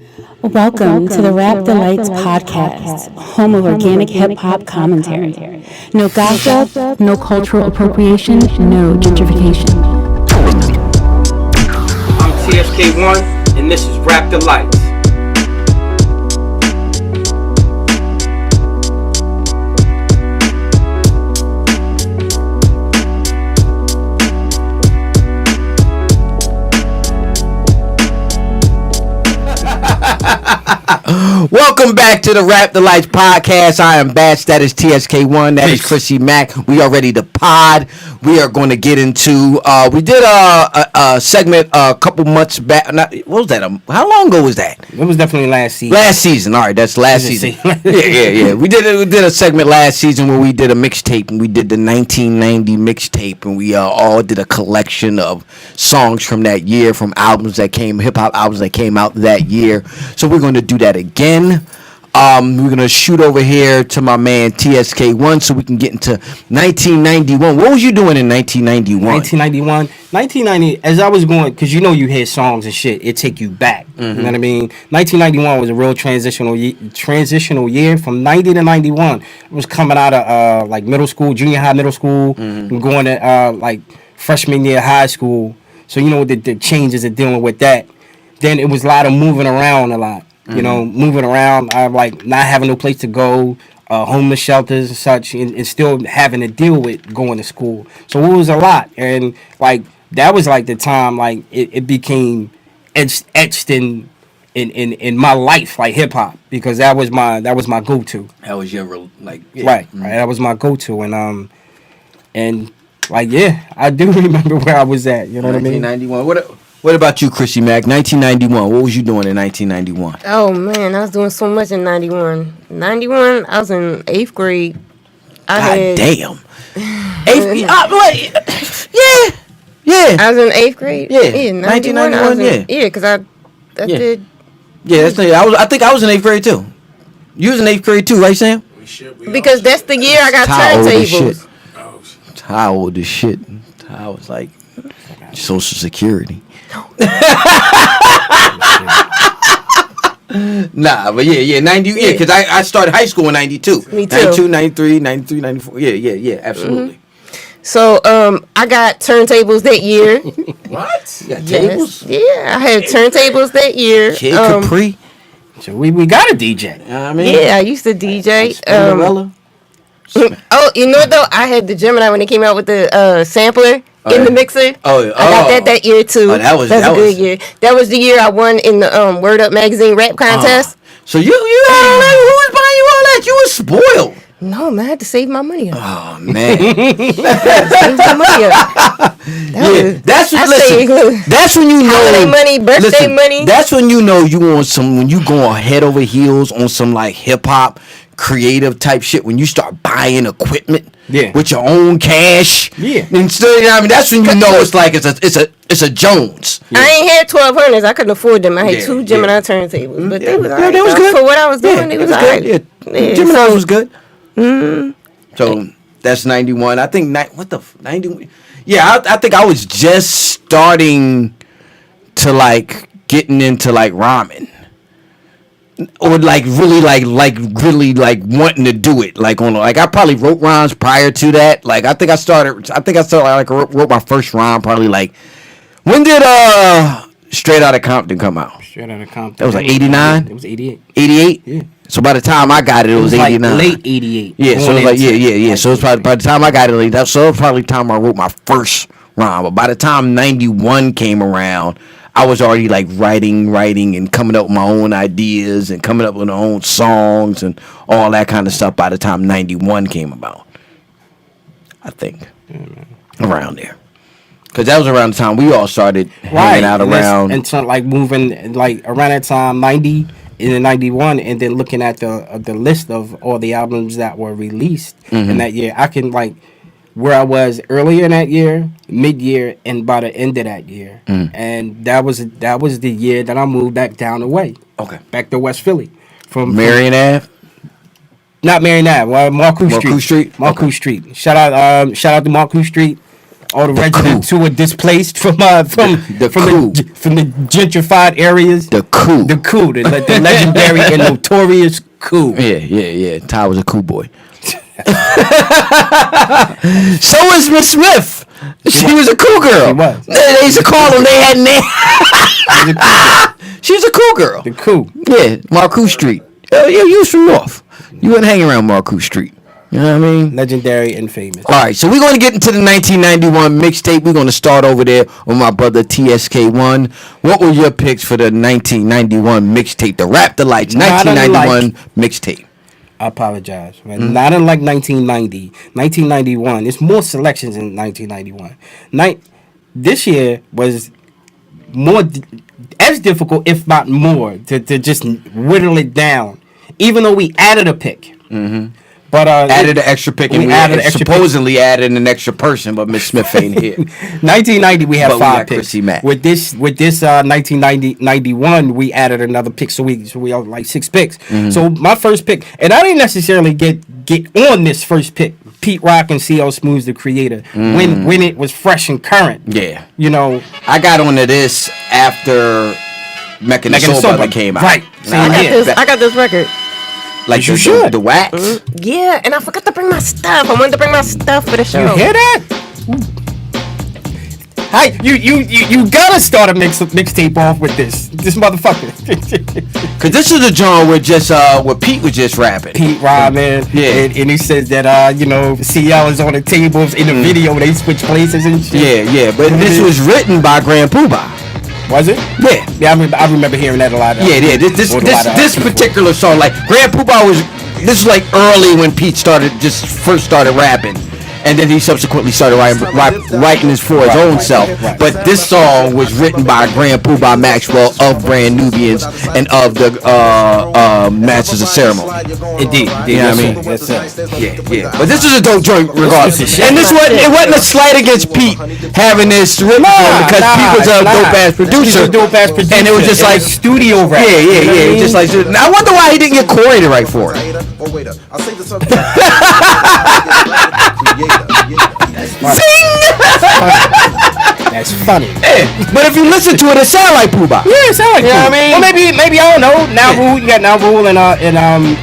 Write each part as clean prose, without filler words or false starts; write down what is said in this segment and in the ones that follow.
Welcome to the Rap Delites podcast, home of organic hip-hop commentary. No gossip, no cultural appropriation, no gentrification. I'm Ty-Ske, and this is Rap Delites. Welcome back to the Rap Delites podcast. I am Batch. That is Ty-Ske. That is Chrissy Mac. We are ready to pod. We are going to get into. We did a segment a couple months back. What was that? How long ago was that? It was definitely last season. Last season. All right, that's last season. Yeah. We did a segment last season where we did a mixtape, and we did the 1990 mixtape, and we all did a collection of songs from that year, from hip hop albums that came out that year. So we're going to do that again. We're gonna shoot over here to my man Ty-Ske so we can get into 1991. What was you doing in 1991? 1990. As I was going, because you hear songs and shit, it take you back. Mm-hmm. You know what I mean? 1991 was a real transitional year from 90 to 91. It was coming out of like middle school, junior high, middle school, and going to like freshman year high school. So the changes of dealing with that. Then it was a lot of moving around a lot. Moving around, like not having no place to go, homeless shelters and such, and still having to deal with going to school. So it was a lot, and like that was like the time like it became etched in my life, like hip hop, because that was my go-to. That was your right. That was my go-to, and like I do remember where I was at. You know what I mean? 1991. What about you, Chrissy Mac? 1991. What was you doing in 1991? Oh, man, I was doing so much in 91. 91, I was in 8th grade. Damn. 8th grade? Yeah. I was in 8th grade? Yeah. 1991, Yeah, because I did. Yeah, I think I was in 8th grade, too. You was in 8th grade, too, right, Sam? Because that's the year I got turntables. How old as shit? I was like Social Security. Nah, but 90, because I started high school in 92. Me too. 92, 93, 93, 94. Yeah, absolutely. Mm-hmm. So, I got turntables that year. What? You got tables? Yeah, I had turntables that year. Kid Capri. So we got a DJ. Yeah, I used to DJ. You know what, though? I had the Gemini when they came out with the sampler. In the mixer. I got that year too. That's a good year. That was the year I won in the Word Up magazine rap contest. So you had all that? Who was buying you all that? You was spoiled. No, man, I had to save my money up. Oh man, save my money up. That's when you know holiday money, birthday money. That's when you know you want some. When you go head over heels on some like hip hop creative type shit. When you start buying equipment. Yeah. With your own cash. Yeah. And still, that's when you know it's like it's a Jones. Yeah. I ain't had 1200s. I couldn't afford them. I had two Gemini turntables, but they was alright. They was good for what I was doing. They was alright. Yeah. Gemini was good. So that's 91. I think 91. Yeah, I think I was just starting to like getting into like rhyming. Or like really wanting to do it I probably wrote rhymes prior to that. Like I think I started wrote my first rhyme probably like when did Straight Outta Compton come out? Straight Outta Compton. That was like 89. It was 88. 88. Yeah. So by the time I got it was 89. Like late 88. Yeah. So it was like So it's probably by the time I got it so it was probably the time I wrote my first rhyme. But by the time 91 came around. I was already like writing and coming up with my own ideas and coming up with my own songs and all that kind of stuff by the time 91 came about. I think. Around there. Because that was around the time we all started hanging out around. And so like moving like around that time, 90 and 91, and then looking at the list of all the albums that were released in that year, I can like where I was earlier in that year, mid-year, and by the end of that year. And that was the year that I moved back down the way. Okay. Back to West Philly. From Marion Ave? Not Marion Ave, Marcoux Street. Marcoux Street? Marcoux Street. Shout out to Marcoux Street. all the residents who were displaced from the gentrified areas. The legendary and notorious coup. Yeah. Ty was a coup boy. So is Miss Smith. She was a cool girl. She was. They used to call them. They had names. She was a cool girl. The coup. Yeah, Marcoux Street. Yeah, you was from North. You wouldn't hang around Marcoux Street. You know what I mean? Legendary and famous. All right, so we're going to get into the 1991 mixtape. We're going to start over there with my brother Ty-Ske. What were your picks for the 1991 mixtape? The Rap Delites 1991 mixtape. I apologize, man. Mm-hmm. Not unlike 1990. 1991. There's more selections in 1991. This year was more as difficult, if not more, to just whittle it down. Even though we added a pick. Mm-hmm. But added an extra pick, and we supposedly added an extra person, but Miss Smith ain't here. 1990, we had but 5 picks. Chrissy Mac. With this 1991, we added another pick, so we have like 6 picks. Mm-hmm. So my first pick, and I didn't necessarily get on this first pick. Pete Rock and CL Smooth's The Creator when it was fresh and current. Yeah, you know, I got onto this after Mecca and the Soul Brother came out. Right, I got this record. Like you should. The wax? Mm-hmm. Yeah, and I forgot to bring my stuff. I wanted to bring my stuff for the show. You hear that? Hi, you gotta start a mixtape off with this motherfucker. Cause this is the genre where Pete was just rapping. Pete rhyming. Yeah. And he says that CL is on the tables in the video. They switch places and shit. Yeah. But this was written by Grand Poobah. Was it? Yeah. I remember hearing that a lot. This particular song, like Grand Poobah this was like early when Pete first started rapping. And then he subsequently started writing this for his own self. Right. But this song was written by Grand Poobah Maxwell of Brand Nubians and of the Masters of Ceremony. Indeed. You know what I mean? That's it. Yeah. But this is a dope joint regardless. And it wasn't a slight against Pete having this written because Pete was a dope-ass producer. And it was just like studio rap. Yeah. Just like, I wonder why he didn't get Corey to write for it. Zing! That's funny. Yeah. But if you listen to it, it sounds like Poobah. Yeah, it sounds like Poobah. I mean? Well, maybe I don't know. Nauru, you got Nauru and Mount Vernon.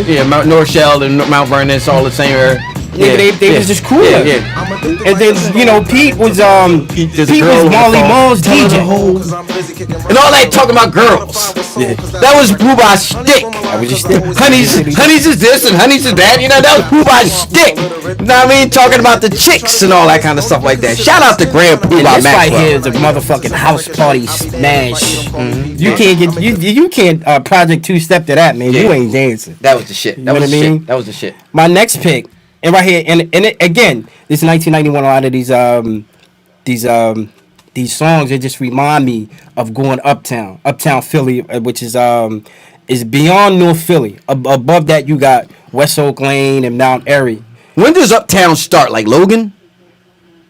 Yeah, Northshell and Mount Vernon. It's all the same area. Yeah, they was just cool. Yeah. And then Pete was Marley Marl's DJ. And all that talking about girls. Yeah. That was Poobah's shtick. That was just shtick. Honeys is this and honeys is that. That was Poobah's shtick. You know what I mean? Talking about the chicks and all that kind of stuff like that. Shout out to Grand Poobah Maxwell. This right here is a motherfucking house party smash. Mm-hmm. You can't Project 2-step to that, man. Yeah. You ain't dancing. That was the shit. That was the shit. My next pick. And right here, and again, this is 1991. A lot of these songs, they just remind me of going uptown Philly, which is beyond North Philly. Above that, you got West Oak Lane and Mount Airy. When does uptown start? Like Logan?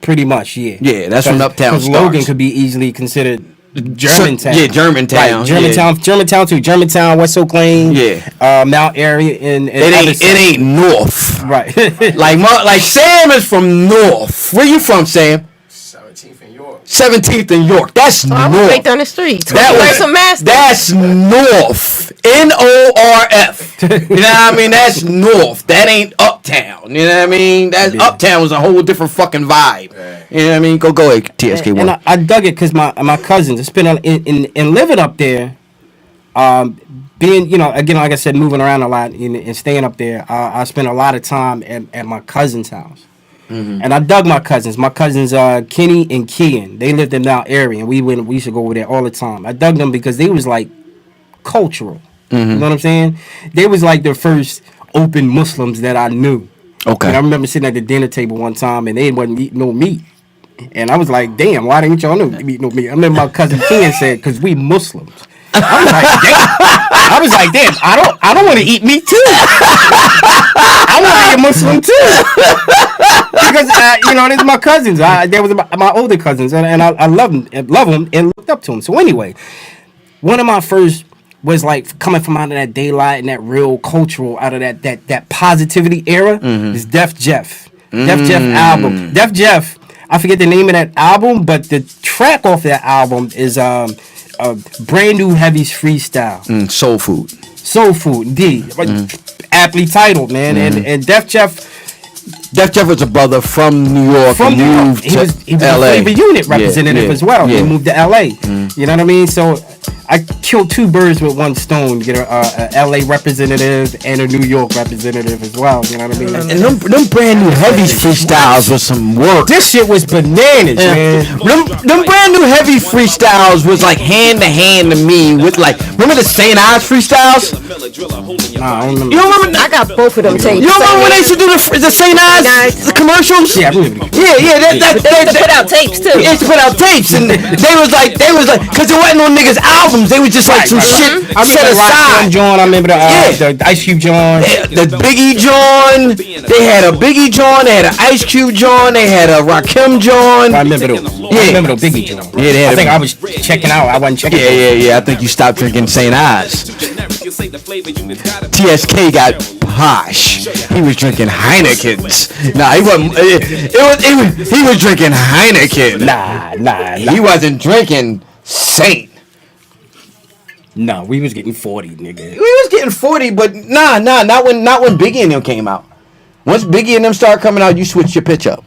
Pretty much, yeah. Yeah, that's when uptown starts. Because Logan could be easily considered Germantown. Germantown. Germantown too. Germantown, West Oak Lane. Yeah. Mount Airy and it ain't north. Right. like Sam is from north. Where you from, Sam? 17th and York. That's north. I was right down the street. That's north. North. You know what I mean? That's north. That ain't uptown. You know what I mean? Uptown was a whole different fucking vibe. You know what I mean? Go ahead, Ty-Ske. And I dug it because my cousins, it's been in living up there, being, again, like I said, moving around a lot and staying up there, I spent a lot of time at my cousin's house. Mm-hmm. And I dug my cousins. My cousins, Kenny and Kian, they lived in Mount Airy, and we used to go over there all the time. I dug them because they was like cultural. Mm-hmm. You know what I'm saying? They was like the first open Muslims that I knew. Okay. And I remember sitting at the dinner table one time, and they wasn't eating no meat. And I was like, damn, why didn't y'all eat no meat? I remember my cousin Kian said, because we Muslims. I was like, damn, I don't want to eat meat too. I want to be a Muslim too. Because these are my cousins. They was my older cousins, and I love them and looked up to them. So anyway, one of my first was like coming from out of that daylight and that real cultural, out of that positivity era, is Def Jeff. Def Jeff album. Def Jeff, I forget the name of that album, but the track off that album is a brand new Heavy's freestyle. Soul Food. Soul Food, indeed. Aptly titled, man. And Def Jeff was a brother from New York. From New York. Moved He was to a LA. Flavor Unit representative as well. He moved to LA. You know what I mean? So I killed two birds with one stone. Get a LA representative and a New York representative as well. You know what I mean? And them brand new Heavy's freestyles was some work. This shit was bananas, man. Them brand new Heavy freestyles was like hand to hand to me with like, remember the St. Ives freestyles? Nah, I don't remember. You don't remember? I got both of them tapes. You don't remember when they used to do the St. Ives the commercials? Yeah, I remember. Yeah. They put out tapes too. They used to put out tapes, and they was like, because it wasn't on niggas' albums. They was just like some shit I set remember aside. John. I remember the Ice Cube John. The Biggie John. They had a Biggie John. They had an Ice Cube John. They had a Rakim John. I remember those. I remember the Biggie John. Yeah, they had I think I was checking out. I wasn't checking. Yeah. I think you stopped drinking St. Ives. T.S.K. got posh. He was drinking Heinekens. Nah, he wasn't. He was drinking Heineken. Nah. He wasn't drinking Saint. No, we was getting 40, nigga. We was getting 40, but not when Biggie and them came out. Once Biggie and them started coming out, you switched your pitch up.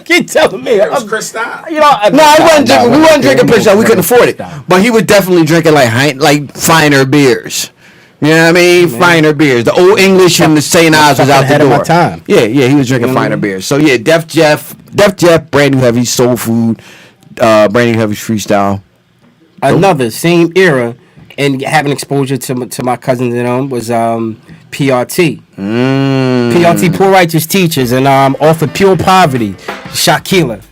Keep telling me. That was Chris Stein. We wasn't drinking pitch up. We couldn't afford it. But he was definitely drinking like finer beers. You know what I mean? Finer beers. The Old English and the St. Ives was out the door. Of my time. Yeah, he was drinking finer beers. So yeah, Def Jeff, brand new Heavy, Soul Food, brand new Heavy freestyle. Another same era, and having exposure to my cousins and them was PRT. PRT, Poor Righteous Teachers, and off of Pure Poverty, Shakila.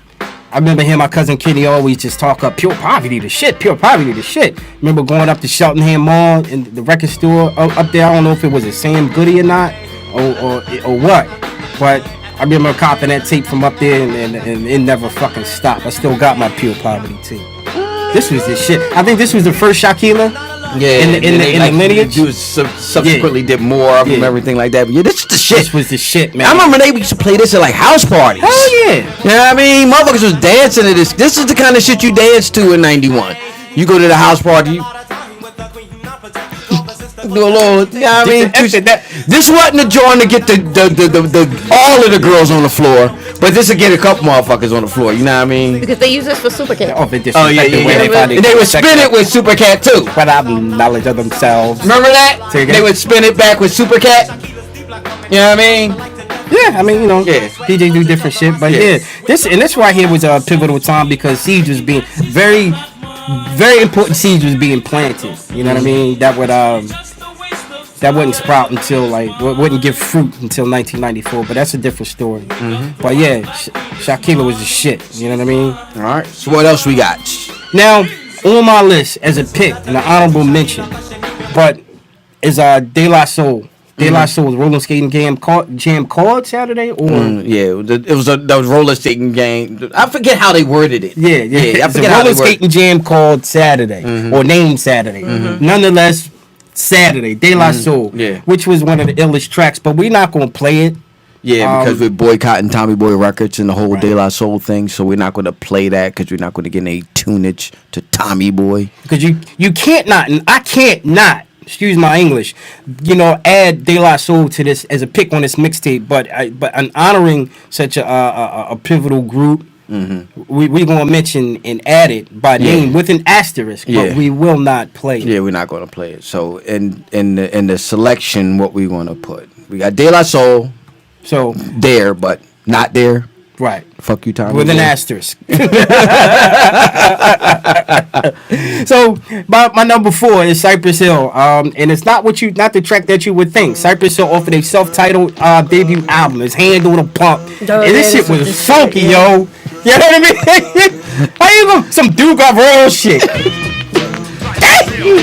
I remember hearing my cousin Kenny always just talk up Pure Poverty the shit. Remember going up to Cheltenham Mall and the record store up there. I don't know if it was a Sam Goody or not, or what, but I remember copping that tape from up there, and it never fucking stopped. I still got my Pure Poverty tape. This was the shit. I think this was the first Shakila. Yeah, in the lineage. Subsequently did more of them, everything like that. But yeah, this is the shit. This was the shit, man. I remember they used to play this at like house parties. Hell yeah. You know what I mean? Motherfuckers was dancing to this. This is the kind of shit you dance to in 91. You go to the house party, do a little, you know what I mean? This wasn't the joint to get the all of the girls on the floor, but this would get a couple motherfuckers on the floor, you know what I mean? Because they use this for Super Cat. Yeah. And they would spin it with Super Cat too. Without knowledge of themselves. Remember that? They would spin it back with Super Cat. You know what I mean? Yeah, I mean, DJ do different shit, but this right here was a pivotal time because seeds was being very important. Seeds was being planted. You know what I mean? That wouldn't sprout until wouldn't give fruit until 1994. But that's a different story. But yeah, Shakila was the shit. You know what I mean? All right. So what else we got? Now on my list as a pick and an honorable mention, but is De La Soul. De La Soul's roller skating jam called Saturday, or it was the roller skating game. I forget how they worded it. Yeah. I forget how roller skating jam called Saturday or named Saturday. Nonetheless, Saturday, De La Soul, which was one of the illest tracks. But we're not gonna play it. Yeah, because we're boycotting Tommy Boy Records and the whole De La Soul thing, so we're not going to play that because we're not going to get any tunage to Tommy Boy. Because you can't not, and I can't not. Excuse my English, add De La Soul to this as a pick on this mixtape, but I'm honoring such a pivotal group. We gonna mention and add it by name with an asterisk, but we will not play it. Yeah, we're not gonna play it. So in the selection, what we gonna put? We got De La Soul, so there, but not there. Right. Fuck you, Tommy. With an asterisk. So, my number 4 is Cypress Hill. And it's not not the track that you would think. Cypress Hill offered a self-titled debut album. His hand on a pump. And this shit was funky, yo. You know what I mean? How you gonna some Duke Royal shit? Me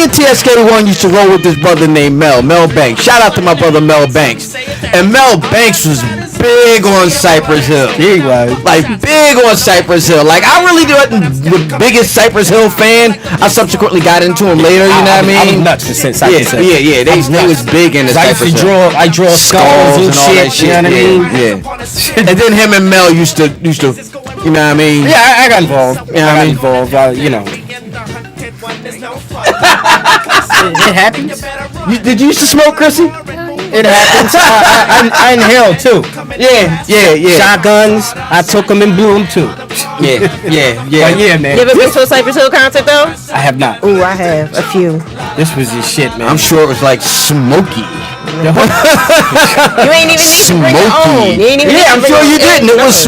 and T-Ske one used to roll with this brother named Mel Banks. Shout out to my brother Mel Banks. And Mel Banks was big on Cypress Hill. He was. Like, big on Cypress Hill. Like, I really wasn't the biggest Cypress Hill fan. I subsequently got into him later, you know what I mean? I was nuts for Cypress Hill. Yeah. They was big in the Cypress Hill. I draw skulls and all that shit. You know what I mean? Yeah. And then him and Mel used to, you know what I mean? Yeah, I got involved. You know. It happens. Did you used to smoke, Chrissy? It happens. I inhale too. Yeah. Shotguns. I took them and blew them too. Yeah. But yeah, man. You ever been to a Cypress Hill concert though? I have not. Ooh, I have a few. This was your shit, man. I'm sure it was like smoky. You ain't even need to bring your own. I'm sure you didn't. It was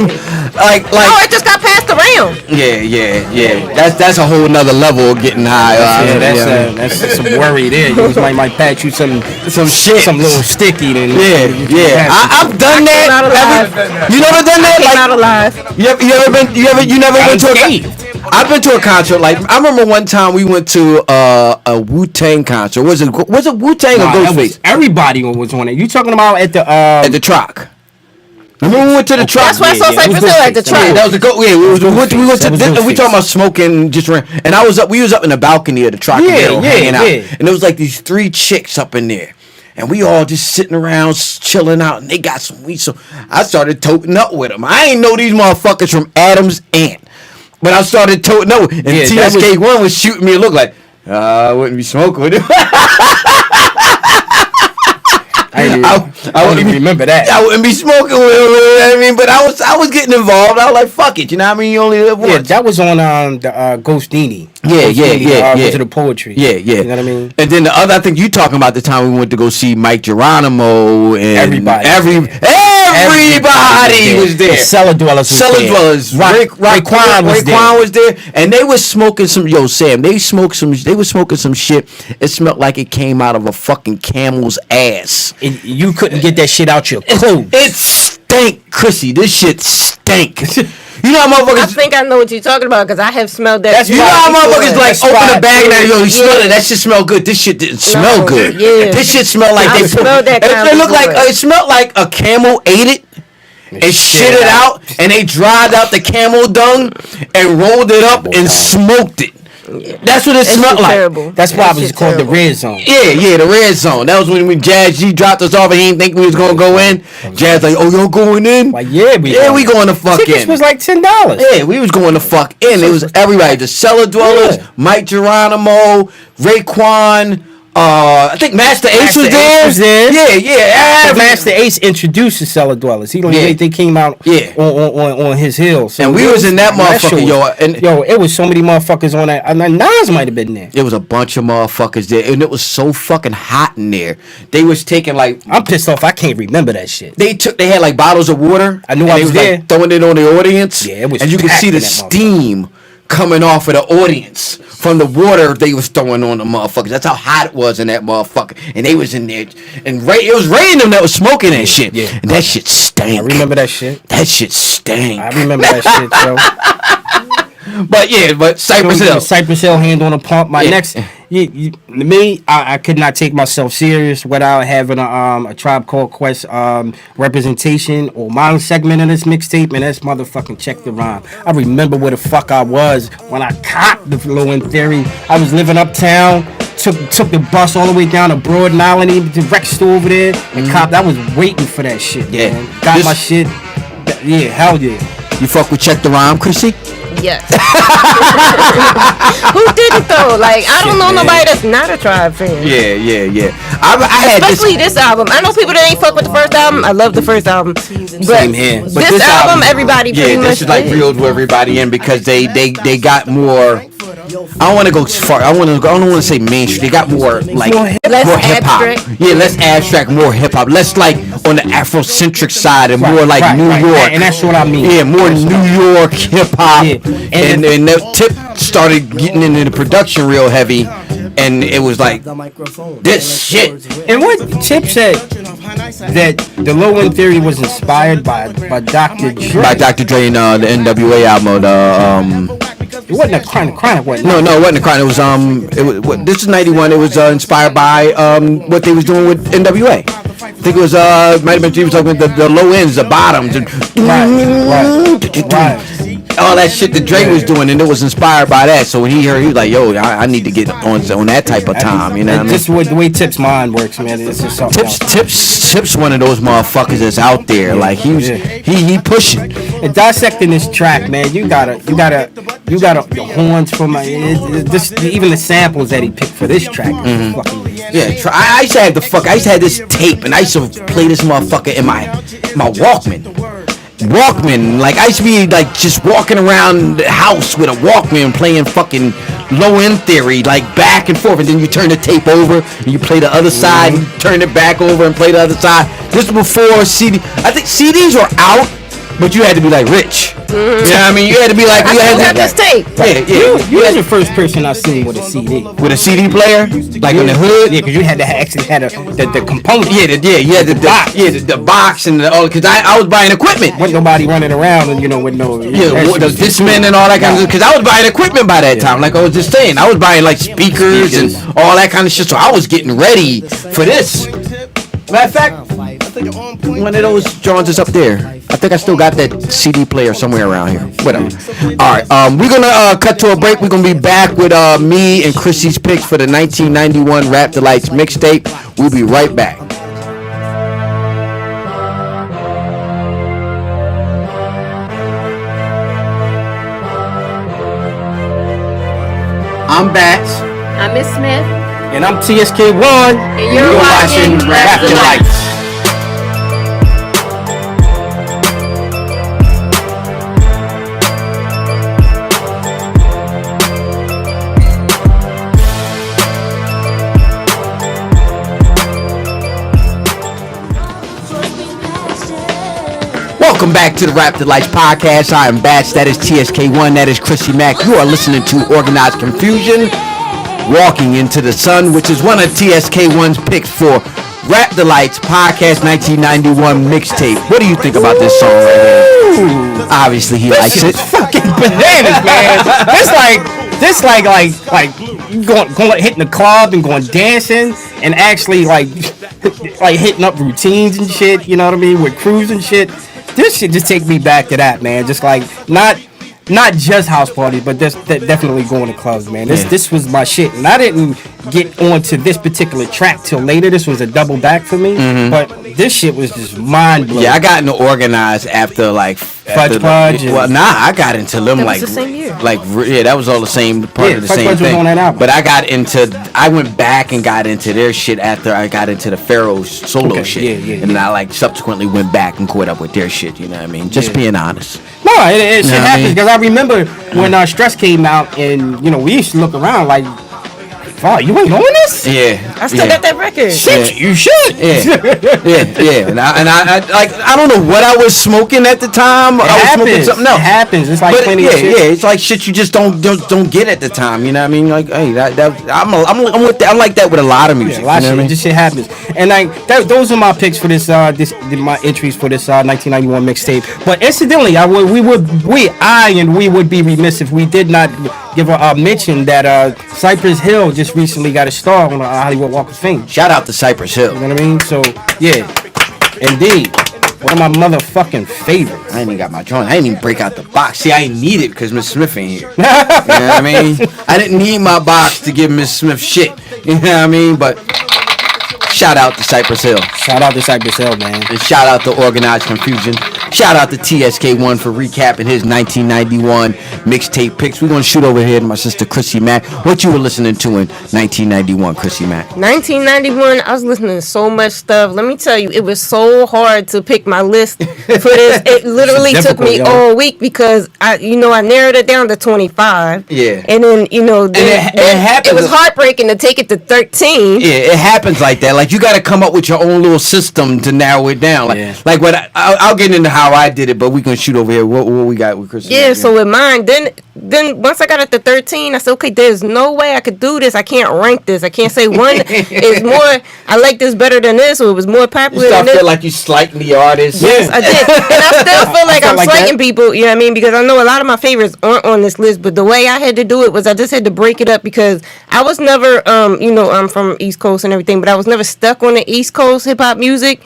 like. Oh, it just got passed around. Yeah. That's a whole nother level of getting high. That's some worry there. You might patch you some shit, some little sticky. Then I've done that. You never done that? Came out alive. You never went to a. I've been to a concert. Like, I remember one time we went to a Wu-Tang concert. Was it Wu-Tang or Ghostface? Everybody was on it. You talking about at the Troc? Remember we went to the Troc? That's why I saw Cypress Hill at the Troc. Yeah, that was we went to. We talking about smoking just ran, and I was up. We was up in the balcony of the Troc, hanging out, and there was like these 3 chicks up in there. And we all just sitting around, chilling out, and they got some weed. So I started toting up with them. I ain't know these motherfuckers from Adam's aunt. But I started toting up, and Ty-Ske one was shooting me a look like, I wouldn't be smoking with him. I wouldn't even remember that. I wouldn't be smoking with him, you know what I mean? But I was getting involved. I was like, fuck it, you know what I mean? You only live once. Yeah, that was on the Ghostini. Yeah. Went to the poetry. Yeah. You know what I mean? And then the other, I think you talking about the time we went to go see Mike Geronimo and everybody. Everybody was there. The Cellar Dwellers. Raekwon was there, and they was smoking some. Yo, Sam, they was smoking some shit. It smelled like it came out of a fucking camel's ass. And you couldn't get that shit out your clothes. It stank, Chrissy. This shit stank. You know how motherfuckers. I think I know what you're talking about because I have smelled that. You know how motherfuckers like open a bag and you smell it. That shit smell good. This shit didn't smell good. Yeah. This shit smelled like they smelled that. It looked like it smelled like a camel ate it and shit it out, and they dried out the camel dung and rolled it up and smoked it. Yeah. That's what it smelled like. Terrible. That's why it was called the red zone. Yeah, the red zone. That was when Jazz G dropped us off and he didn't think we was gonna go in. Jazz like, oh, y'all going in? Like, we going to fuck Tickets in. Was like $10. Yeah, we was going to fuck in. It was everybody. The Cellar Dwellers, Mike Geronimo, Raekwon. I think Master Ace was there. Yeah. Master Ace introduced the Cellar Dwellers. They came out on his hill. So and we was in that motherfucker, yo. It was so many motherfuckers on that. Nas might have been there. It was a bunch of motherfuckers there, and it was so fucking hot in there. They was taking like. I'm pissed off. I can't remember that shit. They had like bottles of water. I knew I was there. Like, throwing it on the audience. Yeah, it was. And you could see the steam coming off of the audience from the water they was throwing on the motherfuckers. That's how hot it was in that motherfucker. And they was in there, and it was Ray and them that was smoking that shit. Yeah. And that shit stank. I remember that shit. That shit stank. I remember that shit, yo. But Cypress Hill. Cypress Hill, hand on a pump. I could not take myself serious without having a Tribe Called Quest representation or my segment in this mixtape, and that's motherfucking Check the Rhyme. I remember where the fuck I was when I copped the Low End Theory. I was living uptown, took the bus all the way down to Broad Island, even to the rec store over there, and copped. I was waiting for that shit, man. Got my shit. Yeah, hell yeah. You fuck with Check the Rhyme, Chrissy? Yes. Who didn't though? Like, I don't know nobody that's not a Tribe fan. Yeah. I especially this album. I know people that ain't fuck with the first album. I love the first album. Same here. But this album, everybody pretty much. This is like reeled with everybody in because they got more. I don't want to go far. I don't want to say mainstream. They got more like more hip hop. Yeah, less abstract, more hip hop. Less like on the Afrocentric side and more like New York. And that's what I mean. Yeah, more New York hip hop. Yeah. And that Tip started getting into the production real heavy, and it was like this shit. And what Tip said that the Low End Theory was inspired by Dr. Dre. By Dr. Dre and the NWA album, It wasn't a chronic. What? No, it wasn't a chronic. It was this is 91. It was inspired by what they was doing with NWA. I think it was might have been he was talking about the low ends, the bottoms, and right. all that shit that Dre was doing, and it was inspired by that. So when he heard, he was like, "Yo, I need to get on that type of time." You know what I mean? Just the way Tip's mind works, man. It's just something Tip's one of those motherfuckers that's out there. Like he pushing and dissecting this track, man. You gotta the horns from even the samples that he picked for this track. I used to have I used to have this tape, and I used to play this motherfucker in my Walkman. Like I used to be like just walking around the house with a Walkman playing fucking Low End Theory, like back and forth, and then you turn the tape over and you play the other side, and turn it back over and play the other side. This was before CD. I think CDs were out, but you had to be like rich. You know what I mean? You had to be like, you had this tape. Yeah. You was the first person I seen with a CD. With a CD player, like in the hood. Yeah, because you had to actually had the component. You had the box. The box and all. Because I was buying equipment. Wasn't nobody running around and with no. The Discman and all that kind of. Because I was buying equipment by that time. Like I was just saying, I was buying like speakers and all that kind of shit. So I was getting ready for this. Matter of fact, one of those Johns is up there. I think I still got that CD player somewhere around here. Whatever. All right, we're gonna cut to a break. We're gonna be back with me and Chrissy's picks for the 1991 Rap Delites Mixtape. We'll be right back. I'm Bats. I'm Miss Smith. And I'm T-Ske 1. And you're watching Rap Delites. Welcome back to the Rap Delites podcast. I am Bats. That is T-Ske 1. That is Chrissy Mac. You are listening to Organized Confusion, Walking Into the Sun, which is one of T-Ske 1's picks for Rap Delites podcast 1991 mixtape. What do you think about this song right here? Obviously, he likes it. Fucking bananas, man. This like going hitting the club and going dancing and actually like hitting up routines and shit. You know what I mean, with crews and shit. This shit just take me back to that, man. Just like not just house parties, but definitely going to clubs, man. This was my shit, and I didn't get onto this particular track till later. This was a double back for me, but this shit was just mind blowing. Yeah, I got into Organized after like Fudge Pudge. I got into them like the same year. That was all the same part of the same thing. On that album. But I went back and got into their shit after I got into the Pharaoh's solo shit, and I like subsequently went back and caught up with their shit. You know what I mean? Just being honest. No, it shit happens because I remember when Stress came out, and we used to look around like, "Oh, you ain't on this?" Yeah, I still got that record. Shit, you should. Yeah. And I don't know what I was smoking at the time. I was smoking something else. It happens. It's like plenty of shit. It's like shit you just don't get at the time. You know what I mean? Like, hey, I'm with that. I'm like that with a lot of music. A lot of shit. This shit happens. And like those are my picks for this. My entries for this 1991 mixtape. But incidentally, we would be remiss if we did not give a mention that Cypress Hill just recently got a star on the Hollywood Walk of Fame. Shout out to Cypress Hill. You know what I mean? So yeah, indeed, one of my motherfucking favorites. I ain't even got my joint. I didn't even break out the box. See, I ain't need it because Miss Smith ain't here. You know what I mean? I didn't need my box to give Miss Smith shit. You know what I mean? But shout out to Cypress Hill. Shout out to Cypress Hill, man. And shout out to Organized Confusion. Shout out to T-Ske 1 for recapping his 1991 mixtape picks. We're going to shoot over here to my sister Chrissy Mac. What you were listening to in 1991, Chrissy Mac? 1991, I was listening to so much stuff. Let me tell you, it was so hard to pick my list for this. It literally took me all week because I narrowed it down to 25. Yeah. And then, it was heartbreaking to take it to 13. Yeah, it happens like that. Like, you got to come up with your own little system to narrow it down. Like what I'll get into how how I did it, but we can shoot over here. What we got with Chrissy? Yeah, so with mine, then once I got up to 13, I said, okay, there's no way I could do this. I can't rank this. I can't say one is more. I like this better than this, or it was more popular. You than this. feel like you slighting the artist. Yes, I did, and I still feel like I'm slighting people. You know what I mean? Because I know a lot of my favorites aren't on this list, but the way I had to do it was I just had to break it up because I was never, I'm from East Coast and everything, but I was never stuck on the East Coast hip hop music.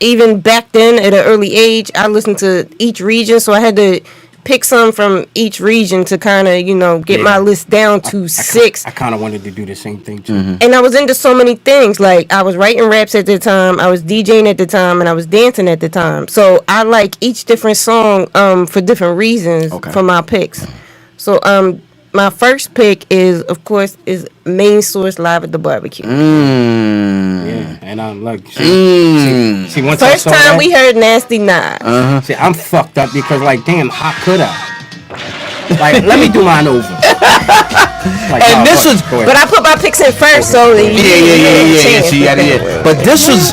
Even back then, at an early age, I listened to each region, so I had to pick some from each region to kind of, get my list down to 6. I kind of wanted to do the same thing, too. And I was into so many things. Like, I was writing raps at the time, I was DJing at the time, and I was dancing at the time. So, I like each different song for different reasons for my picks. So, my first pick is, of course, Main Source Live at the Barbecue. Yeah, and I'm like, see, once first time we heard Nasty Nas. See, I'm fucked up because, like, damn, how could I? Like, let me do mine over. Like, and this was, but I put my picks in first, so yeah. But this was.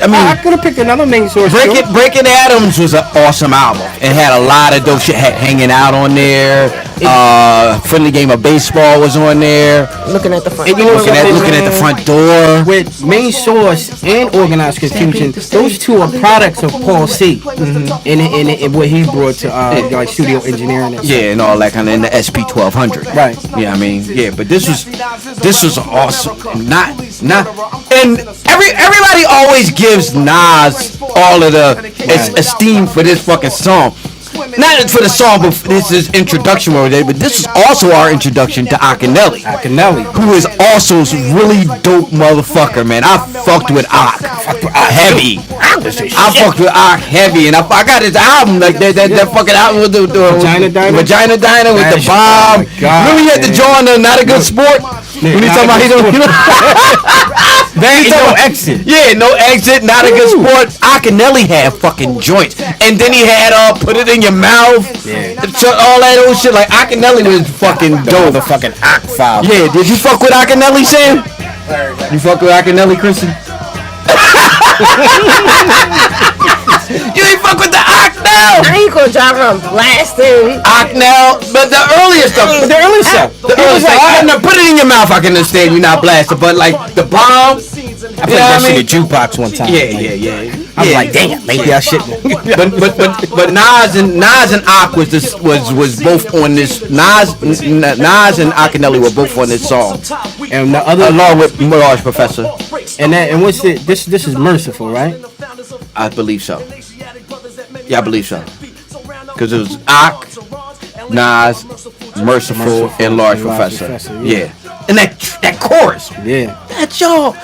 I mean, I could have picked another Main Source. Breaking Atoms was an awesome album. It had a lot of dope shit hanging out on there. Friendly Game of Baseball was on there. Looking at the front door. Looking at the front door. With Main Source and Organized Confusion, those two are products of Paul C. And what he brought to like studio engineering. And all that kind of in the SP 1200. Right. Yeah, I mean, but this was awesome. Not and everybody always gives Nas all of the esteem for this fucking song. Not for the song, but this is introduction over there. But this is also our introduction to Akinelli, who is also a really dope motherfucker, man. I fucked with Ak heavy. I fucked with Ak heavy, and I got his album, like that fucking album with the Vagina Diner with the bomb. Remember he had to join the Not a Good Sport? When he talking about he don't. No exit. Yeah, no exit, Not a Good Sport. Akinelli had fucking joints. And then he had Put It in Your Mouth. Yeah. All that old shit. Like, Akinelli was fucking dope. The fucking Ak file. Yeah, did you fuck with Akinelli, Sam? You fuck with Akinelli, Chrissy? You ain't fuck with the Ak now. I ain't gonna drive around blasting Ak now, but the earlier stuff. The early stuff. Put it in your mouth. I can understand you not blasting, but like the bomb. I played that shit at jukebox one time. Yeah. I was like, damn, maybe I shouldn't. but Nas and Ak was both on this. Nas and Akinelli were both on this song, and the other along with Mirage Professor. And what's it? This is Merciful, right? I believe so. Yeah, I believe so. Because it was Ak, Nas, Merciful, and Large Professor. Yeah. And that chorus. Yeah. That's y'all.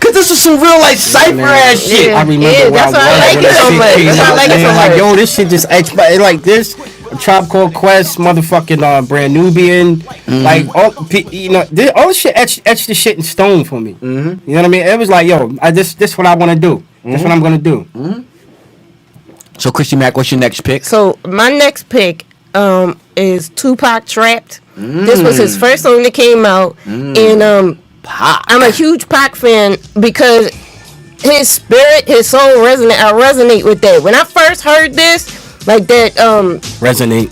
Cause this was some real like cypher ass shit. I remember that's why I like it so much. That's why I like it so much. Like, yo, this shit just like this. Tribe Called Quest, motherfucking Brand Nubian, like all this shit etched the shit in stone for me. You know what I mean? It was like, yo, this what I want to do. That's what I'm gonna do. So Chrissy Mac, what's your next pick? So my next pick is Tupac Trapped. This was his first song that came out, and I'm a huge Pac fan because his spirit, his soul I resonate with that. When I first heard this, like that resonate.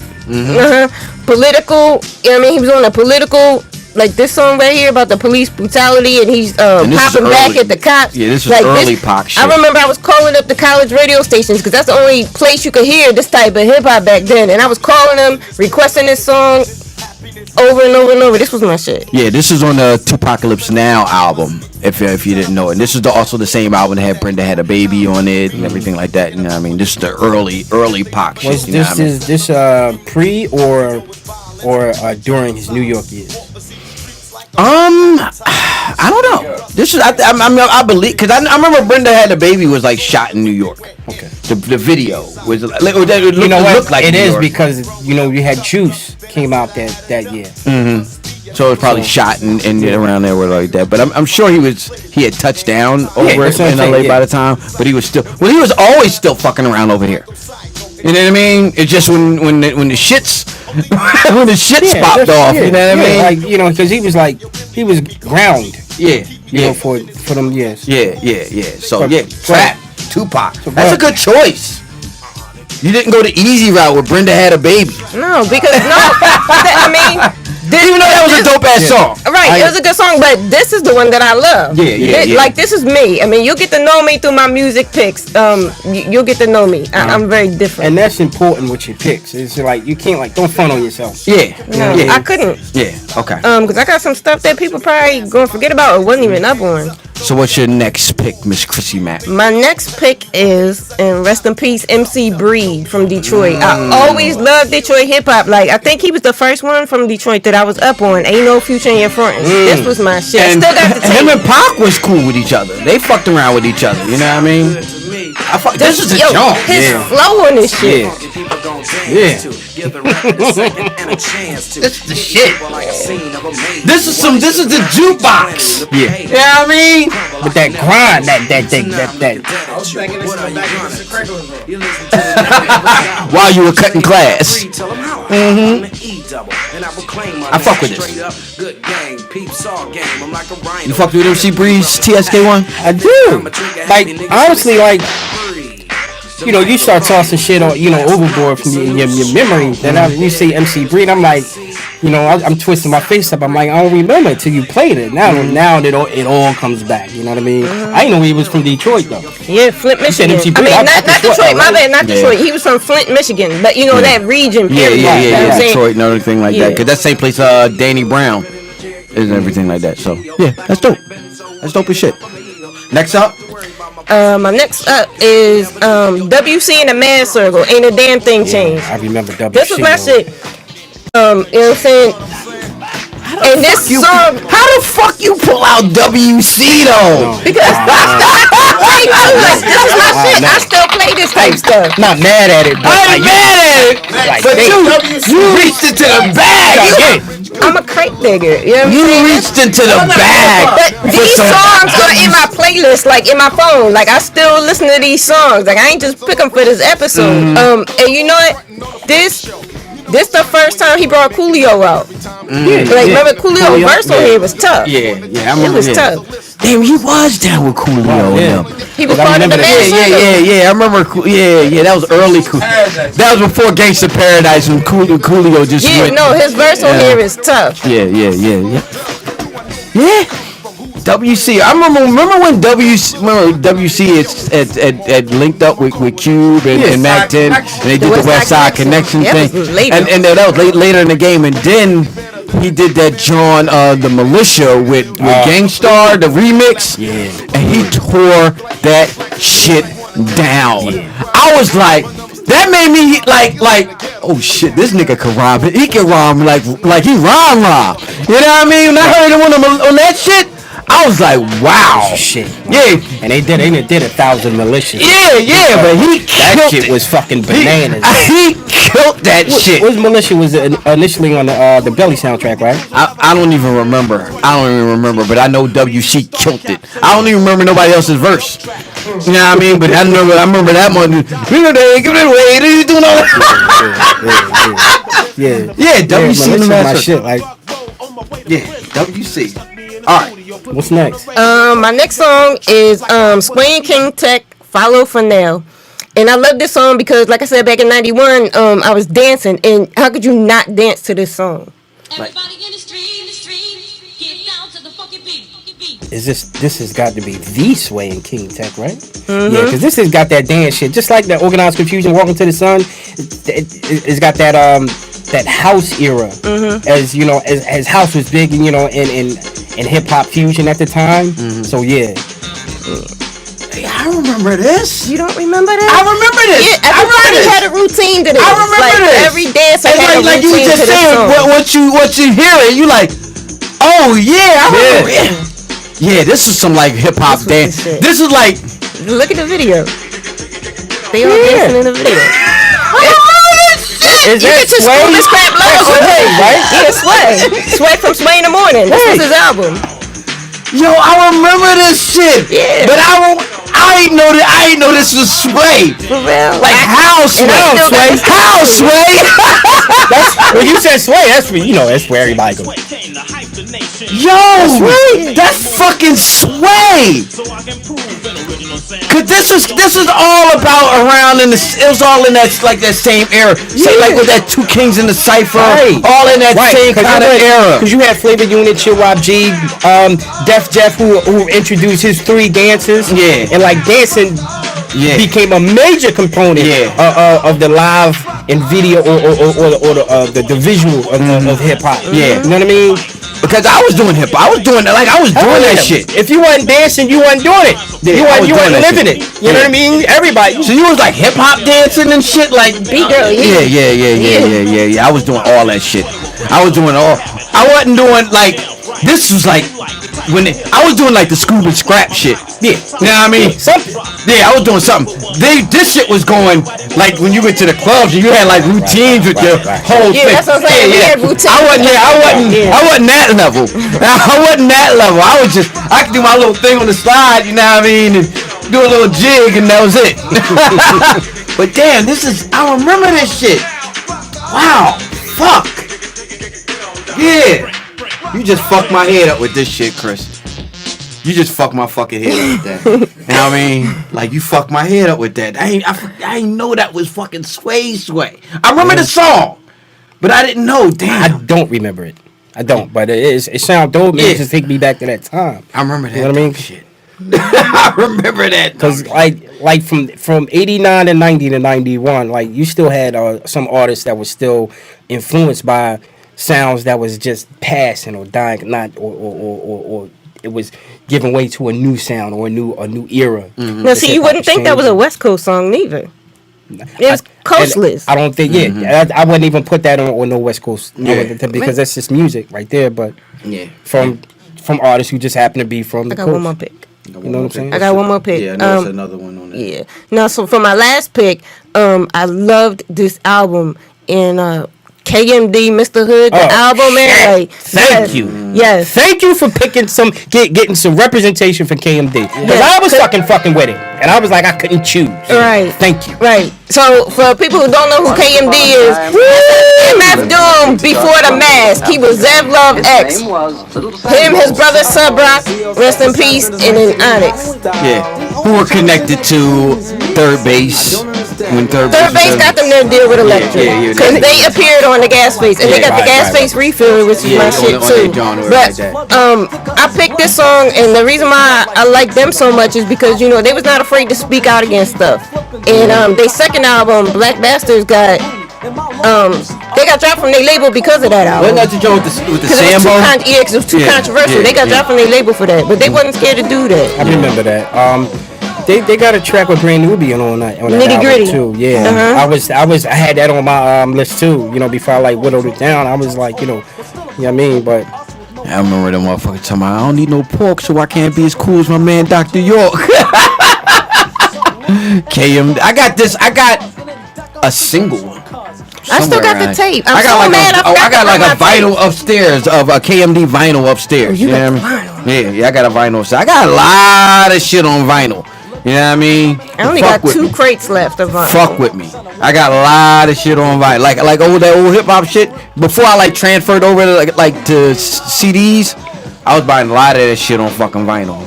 Political, you know what I mean? He was on a political, like this song right here about the police brutality, and he's popping back at the cops. Yeah, this was like early Pac shit. I remember I was calling up the college radio stations because that's the only place you could hear this type of hip hop back then, and I was calling them, requesting this song over and over and over. This was my shit. Yeah, this is on the Tupacalypse Now album, if you didn't know it. And this is also the same album that had Brenda Had a Baby on it and everything like that. You know what I mean? This is the early Pac shit. Is this pre or during his New York years? I don't know. This is I believe because I remember Brenda Had a Baby was like shot in New York. Okay. The video was you know what? It is because you had Juice came out that year. So it was probably shot and around there like that. But I'm sure he had touched down over in LA by the time. But he was always still fucking around over here. You know what I mean? It's just when the shits popped off. You know what I mean? Like because he was ground. Yeah. For them years. Yeah. So trap. Tupac. That's a good choice. You didn't go the easy route where Brenda had a baby. No, because I mean, even though that was a dope ass song. Right, it was a good song, but this is the one that I love. Yeah. Like, this is me. I mean, you'll get to know me through my music picks. You'll get to know me. I'm very different. And that's important with your picks. It's like, you can't, like, don't front on yourself. Yeah. No, Yeah. I couldn't. Yeah, okay. Because I got some stuff that people probably gonna forget about or wasn't even up on. So what's your next pick, Miss Chrissy Mac? My next pick is, and rest in peace, MC Breed from Detroit. I always loved Detroit hip hop. Like, I think he was the first one from Detroit that I was up on. Ain't no future in your front. This was my shit. And Still got the tape. him and Pac was cool with each other. They fucked around with each other. You know what I mean? This is a joint. His flow on this shit. Yeah. This is the shit. This is the jukebox. Yeah. You know what I mean? With that grind, that. While you were cutting class. I fuck with this. You fucked with MC Breeze T-Ske one? I do. Like, honestly, like, you know, you start tossing shit on, you know, overboard from your memory. Then you say MC Breed, I'm like, you know, I'm twisting my face up. I'm like, I don't remember it till you played it. Now it all comes back. You know what I mean? I didn't know he was from Detroit though. Yeah, Flint, Michigan. MC I Breed. mean, not Detroit. My bad, not Yeah. Detroit. He was from Flint, Michigan. But you know that region. Period. You know what I'm saying? Detroit and everything like that. Cause that's the same place Danny Brown is and everything like that. So yeah, that's dope. That's dope as shit. Next up. My next up is WC in the Man Circle. Ain't a damn thing changed. I remember WC. This was my shit. You know what I'm saying? And this song, How the fuck you pull out WC though? because this is my shit. I still play this type stuff. Not mad at it, but I ain't mad at it, like, but you reached into the bag. I'm a crate digger. You know what I'm You saying? reached into the bag. But these songs are in my playlist, like in my phone. Like, I still listen to these songs. Like, I ain't just pick them for this episode. And you know what? This the first time he brought Coolio out. Remember Coolio verse on here was tough. Yeah, I remember. It was tough. Damn, he was down with Coolio. Yeah. He was part of the Man Circle. Yeah. I remember. Yeah. That was early. That was before Gangsta Paradise when Coolio just went. No, his verse on here is tough. Yeah. WC. I remember when WC had linked up with Cube and Mac 10, and they did the West Side Connection thing. And that was later in the game. And then he did that John the Militia with Gangstar, the remix. Yeah. And he tore that shit down. I was like, that made me like, oh shit, this nigga can rhyme. He can rhyme like he rhyme. You know what I mean? When I heard him on that shit, I was like, wow. Shit. Yeah. And they did 1,000 militias. Yeah, but he that killed shit it. was fucking bananas. He killed that shit. Whose militia was initially on the Belly soundtrack, right? I don't even remember. But I know WC killed it. I don't even remember nobody else's verse. You know what I mean? But I remember that one. You know, they give it away. They doing all that. Yeah, WC in the my master. shit, like. Yeah, WC. All right. What's next? My next song is Sway King Tech, Follow for Now. And I love this song because, like I said, back in 91, I was dancing. And how could you not dance to this song? Everybody in the street, get down to the funky beat. This has got to be the Sway and King Tech, right? Yeah, because this has got that dance shit, just like that Organized Confusion, Walking to the Sun. It's got that that house era, as you know, as house was big, you know, in hip hop fusion at the time. So yeah. Hey, I remember this. You don't remember that? I remember this. Yeah, everybody had a routine to this. I remember this. Every dancer had a like you routine were just to this saying song. what you hearing, you like, oh yeah, I remember it. Yeah, this is some like hip hop dance. This is like, look at the video. They all dancing in the video. Is You that get your Sway? school and scrap logo. Sway, right? Yeah, Sway from Sway in the Morning. This was his album. yo, I remember this shit. Yeah. But I ain't know this was Sway. For real. Like how Sway? How Sway? When you said Sway, that's for, you know, that's where everybody goes. Yo, that's fucking Sway. Cause this was all about around in the. It was all in that like that same era. Say like with that Two Kings in the Cipher, all in that same kind of era. Cause you had Flavor Unit, Chill Wop G, Def Jeff, who introduced his 3 dances. Yeah, and like dancing. Yeah. Became a major component of the live and video or the visual of hip hop. Yeah, you know what I mean? Because I was doing hip hop, I was doing that shit. If you wasn't dancing, you wasn't doing it. Yeah, you wasn't living it. You know what I mean? Everybody. So you was like hip hop dancing and shit, like B-girl. Yeah. I was doing all that shit. I wasn't doing like. This was like when I was doing like the Scoob and Scrap shit. Yeah, you know what I mean? Something. Yeah, I was doing something. This shit was going like when you went to the clubs and you had like routines with your whole thing. Yeah, that's what I'm saying. We had routines. I wasn't that level. I wasn't that level. I could do my little thing on the slide, you know what I mean, and do a little jig, and that was it. But damn, I remember this shit. Wow, fuck. Yeah. You just fucked my head up with this shit, Chris. You just fucked my fucking head up with that. You know what I mean? Like, you fucked my head up with that. I ain't know that was fucking Sway. I remember the song, but I didn't know. Damn. I don't remember it. I don't, but it sounds dope. It just take me back to that time. I remember that. You know what I mean? Shit. I remember that. Because like from 89 to 90 to 91, like you still had some artists that were still influenced by sounds that was just passing or dying, not or it was giving way to a new sound or a new era. Mm-hmm. Now, see, you wouldn't think that was a West Coast song neither. It was coastless. I don't think. I wouldn't even put that on no West Coast because that's just music right there. But from artists who just happen to be from the coast. One more pick. You know what I'm saying? I got one more pick. Yeah, there's another one on there. Yeah. Now, so for my last pick, I loved this album in KMD, Mr. Hood, the album, man. Like, Thank you. Yes. Thank you for picking getting some representation for KMD. Because I was fucking with it. And I was like, I couldn't choose. Right. Thank you. Right. So, for people who don't know who KMD is, MF Doom before the mask. He was Zev Love X. Him, his brother Subrock, rest in peace, and then Onyx. Yeah. Who were connected to Third Base. When Third Base got them there to deal with Electric. Because they appeared on the Gas Face. And they got the Gas Face refill, which is my shit too. But I picked this song, and the reason why I like them so much is because, you know, they was not afraid to speak out against stuff. And their second album, Black Bastards, they got dropped from their label because of that album. Wasn't that the joint with the Sambo? It was too controversial. They got dropped from their label for that. But they wasn't scared to do that. I remember that. They got a track with Brand Nubian on that Nitty Gritty too. Yeah, I had that on my list too. You know, before I like whittled it down, I was like, you know what I mean. But I remember them motherfuckers talking about, I don't need no pork, so I can't be as cool as my man Dr. York. KM, I got a single one. I still got the tape. I got like a vinyl upstairs of a KMD vinyl upstairs. You got know what I mean? Yeah, I got a vinyl. So I got a lot of shit on vinyl. You know what I mean? I only got 2 crates left of vinyl. Fuck with me. I got a lot of shit on vinyl. Like that old hip hop shit. Before I like transferred over to like to CDs, I was buying a lot of that shit on fucking vinyl.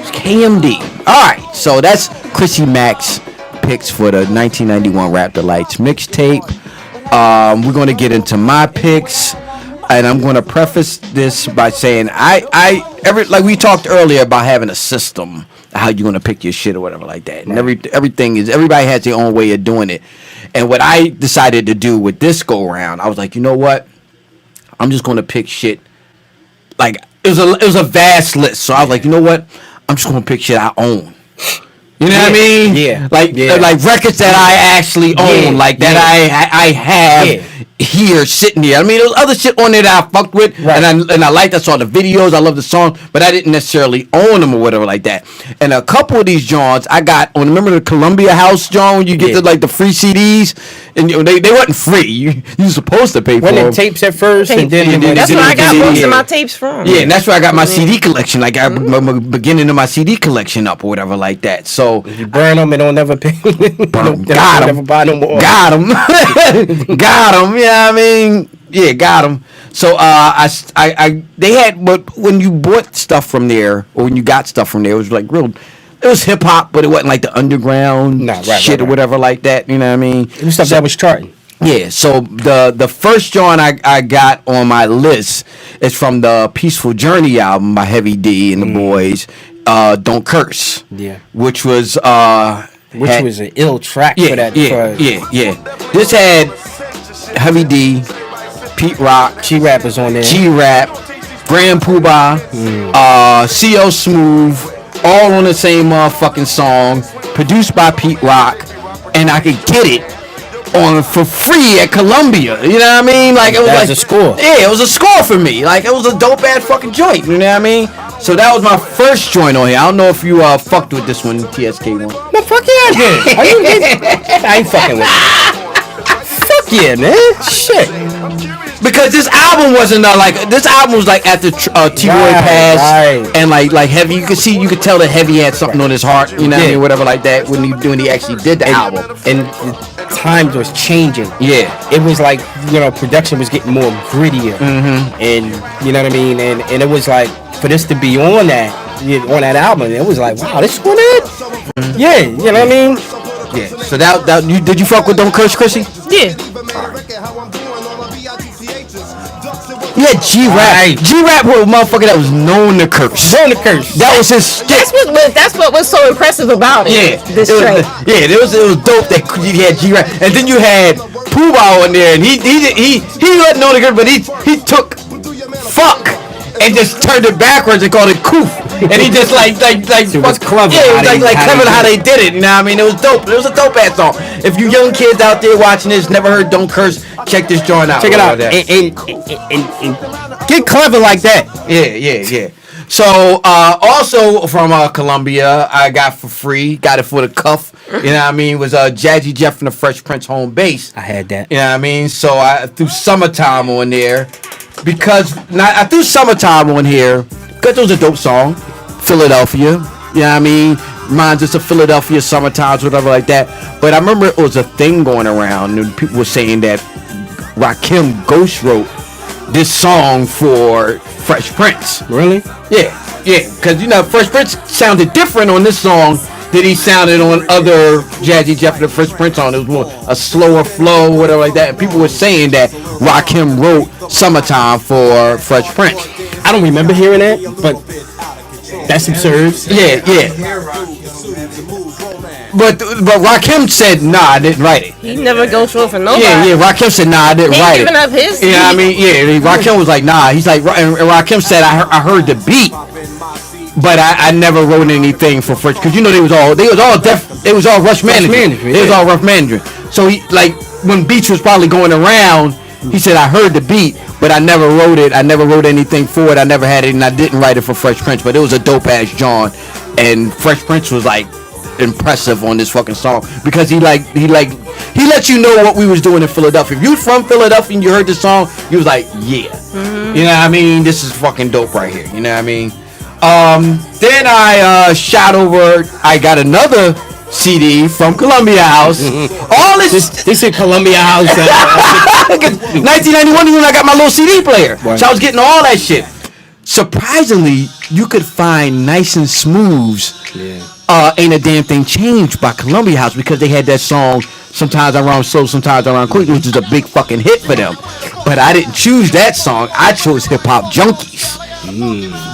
It's KMD. All right, so that's Chrissy Mac's picks for the 1991 Rap Delites Mixtape. We're going to get into my picks, and I'm going to preface this by saying like we talked earlier about having a system, how you're going to pick your shit or whatever like that. And everybody has their own way of doing it. And what I decided to do with this go around, I was like, you know what? I'm just going to pick shit. Like it was a vast list, so I was like, you know what? I'm just going to pick shit I own. You know what I mean? Yeah. Like records that I actually own, like that I have here sitting here. I mean, there's other shit on there that I fucked with, and I liked. I saw the videos, I love the song, but I didn't necessarily own them or whatever like that. And a couple of these joints I got on. Remember the Columbia House joint when you get the free CDs, and they wasn't free. You were supposed to pay for them. Tapes at first, and then that's where I got most of my tapes from. Yeah, and that's where I got my CD collection. Like I beginning of my CD collection up or whatever like that. So you burn them and don't never pay. Got them. Never buy no more. Got them. Got them. Yeah. know what I mean? Yeah, got him. So they had, but when you bought stuff from there, or when you got stuff from there, it was like real. It was hip hop, but it wasn't like the underground shit or whatever like that. You know what I mean? It was stuff that was charting. Yeah. So the first joint I got on my list is from the Peaceful Journey album by Heavy D and the Boys. Don't Curse. Yeah. Which was was an ill track for that. Yeah. This had Heavy D, Pete Rock, G-Rap was on there. G-Rap, Grand Poobah, CL Smooth, all on the same motherfucking song, produced by Pete Rock, and I could get it on for free at Columbia. You know what I mean? Like it was like a score. Yeah, it was a score for me. Like it was a dope ass fucking joint. You know what I mean? So that was my first joint on here. I don't know if you fucked with this one, T-Ske one. No, fuck yeah, I ain't fucking with it. Fuck yeah, man. Shit. Because this album wasn't this album was like after T-Roy passed, and like Heavy, you could tell that Heavy had something on his heart, you know what I mean, whatever like that when he actually did the album. And times was changing. Yeah, it was like, you know, production was getting more grittier, and you know what I mean, and it was like for this to be on that album, it was like, wow, this one it. Yeah, you know what I mean. Yeah. So that did you fuck with Don't Curse, Chrissy? Yeah. Yeah, G-Rap. G-Rap was a motherfucker that was known to curse. That was his stick. That's what was so impressive about it. Yeah. This track. It was dope that you had G-Rap. And then you had Poobah on there, and he wasn't known to curse, but he took fuck and just turned it backwards and called it coof. And he just like it was clever. Yeah, it was clever how they did it. You know what I mean? It was dope. It was a dope ass song. If you young kids out there watching this, never heard Don't Curse, check this joint out. Check it out. And get clever like that. Yeah. So also from Columbia, I got for free, got it for the cuff. You know what I mean? Was Jazzy Jeff from the Fresh Prince home base. I had that. You know what I mean? So I threw Summertime on there I threw Summertime on here because it was a dope song. Philadelphia. You know what I mean? Reminds us of Philadelphia summertime, whatever like that. But I remember it was a thing going around, and people were saying that Rakim ghost wrote this song for Fresh Prince. Really? Yeah. Because you know, Fresh Prince sounded different on this song than he sounded on other Jazzy Jeff and the Fresh Prince on. It was more a slower flow, whatever like that. And people were saying that Rakim wrote Summertime for Fresh Prince. I don't remember hearing that, but that's absurd. Yeah. But Rakim said, nah, I didn't write it. He never goes through for nobody. Yeah. Rakim said, nah, I didn't write it. Giving up his. You know what I mean? Yeah. Rakim was like, nah. He's like, and Rakim said, I heard the beat, but I never wrote anything for Fresh, because you know they was all Rush Management. They was all Rough Management. So he, like, when beats was probably going around, he said, I heard the beat, but I never wrote it. I never wrote anything for it. I never had it, and I didn't write it for Fresh Prince. But it was a dope ass John, and Fresh Prince was like impressive on this fucking song because he let you know what we was doing in Philadelphia. If you from Philadelphia and you heard the song, you was like, yeah, you know what I mean? This is fucking dope right here. You know what I mean? Then I shot over. I got another CD from Columbia House. All this in Columbia House. 1991 is when I got my little CD player. Right. So I was getting all that shit. Surprisingly, you could find Nice and Smooth's Ain't a Damn Thing Changed by Columbia House, because they had that song Sometimes I Rhyme Slow, Sometimes I Rhyme Quick, which is a big fucking hit for them. But I didn't choose that song. I chose Hip Hop Junkies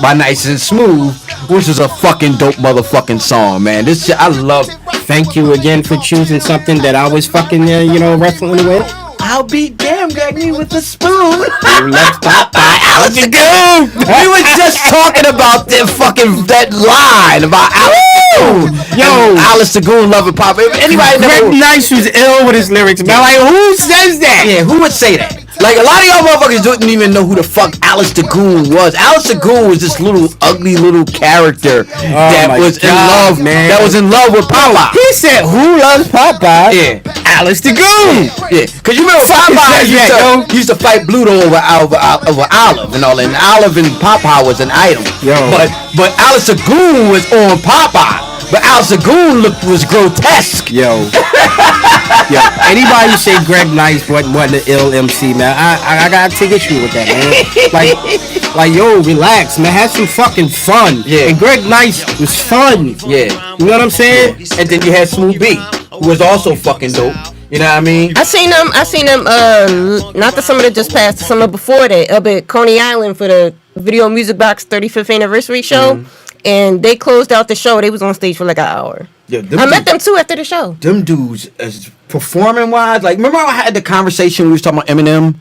by Nice and Smooth, which is a fucking dope motherfucking song, man. This shit, I love. Thank you again for choosing something that I was fucking, wrestling with. I'll be damn, grab me with a spoon. Let's pop. How's it go? We were just talking about that line about Alice the Goon loving pop. Anybody know? Nice was ill with his lyrics, man. Like, who says that? Yeah, who would say that? Like, a lot of y'all motherfuckers didn't even know who the fuck Alice the Goon was. Alice the Goon was this little ugly little character that was in love, man. That was in love with Popeye. He said, "Who loves Popeye?" Yeah, Alice the Goon. Yeah, because you remember Popeye used to fight Bluto over Olive and all, and Olive and Popeye was an item. But Alice the Goon was on Popeye. But Al Zagoon was grotesque. Yo, anybody say Greg Nice wasn't an ill MC, man? I gotta take issue with that, man. Like, yo, relax, man. Have some fucking fun. Yeah. And Greg Nice was fun. Yeah. You know what I'm saying? Yeah. And then you had Smooth B, who was also fucking dope. You know what I mean? I seen them. Not the summer that just passed, the summer before that, up at Coney Island for the Video Music Box 35th anniversary show, and they closed out the show. They was on stage for like an hour. Yeah, I met them too after the show. Them dudes, as performing wise, like remember I had the conversation we was talking about Eminem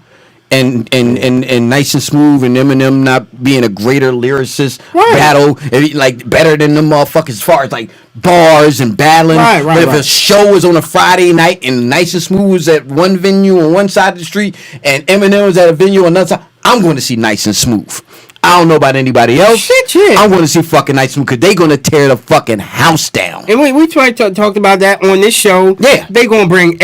and Nice and Smooth and Eminem not being a greater lyricist battle, like better than them motherfuckers as far as like bars and battling. But if a show was on a Friday night and Nice and Smooth was at one venue on one side of the street and Eminem was at a venue on another side, I'm going to see Nice and Smooth. I don't know about anybody else. Shit, yeah. I'm going to see fucking Nice and Smooth because they going to tear the fucking house down. And we tried to talk about that on this show. Yeah. They gonna bring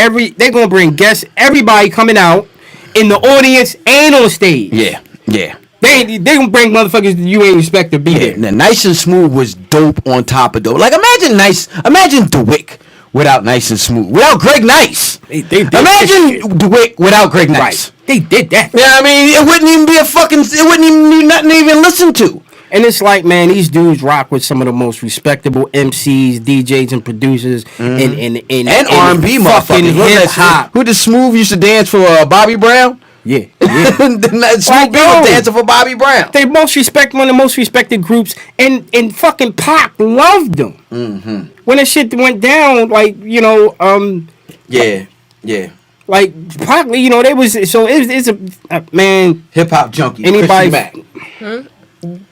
guests, everybody coming out in the audience and on stage. Yeah. They gonna bring motherfuckers that you ain't expect to be there. Now, Nice and Smooth was dope on top of dope. Like imagine DeWick without Nice and Smooth, without Greg Nice. Imagine DeWick without Greg Nice. Right. They did that. Yeah, I mean, it wouldn't even be it wouldn't even be nothing to even listen to. And it's like, man, these dudes rock with some of the most respectable MCs, DJs, and producers, and R&B fucking motherfuckers. hip hop. Who did Smooth used to dance for Bobby Brown? Yeah. Smooth B was dancing for Bobby Brown. They one of the most respected groups, and fucking Pac loved them. Mm-hmm. When that shit went down, like Yeah. like Pac, they was so it's a man. Hip hop junkie. Anybody? Chrissy Mac.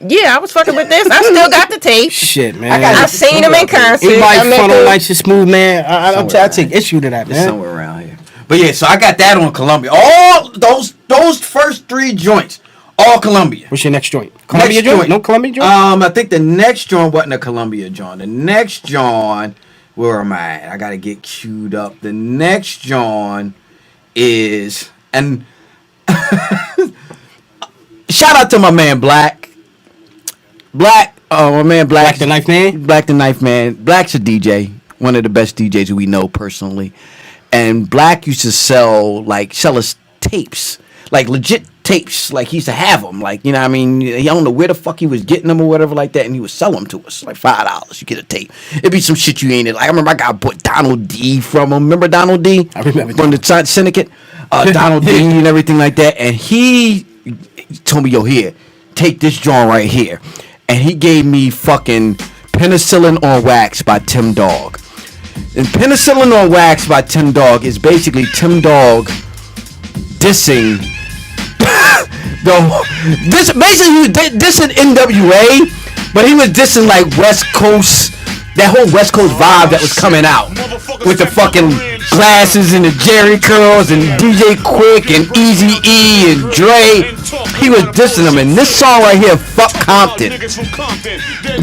Yeah, I was fucking with this. I still got the tape. Shit, man. I seen him in concert. Anybody fun on Nice and Smooth, man? I take issue to that, man. Somewhere around here. But yeah, so I got that on Columbia. All those first three joints, all Columbia. What's your next joint? Columbia joint? No Columbia joint? I think the next joint wasn't a Columbia joint. The next joint, where am I at? I gotta get queued up. The next joint is shout out to my man Black. My man Black the Knife Man? Black the Knife Man. Black's a DJ, one of the best DJs we know personally. And Black used to sell us tapes, like legit tapes. Like he used to have them, like, you know what I mean? He don't know where the fuck he was getting them or whatever like that, and he would sell them to us, like $5. You get a tape. It'd be some shit you ain't in. Like I remember I bought Donald D from him. Remember Donald D? I remember from the Syndicate. Donald D and everything like that. And he told me, yo, here, take this joint right here. And he gave me fucking Penicillin on Wax by Tim Dog. And Penicillin on Wax by Tim Dog is basically Tim Dog dissing basically he was dissing NWA, but he was dissing like West Coast, that whole West Coast vibe that was coming out with the fucking glasses and the Jerry curls and DJ Quick and Easy E and Dre. He was dissing them, and this song right here, Fuck Compton,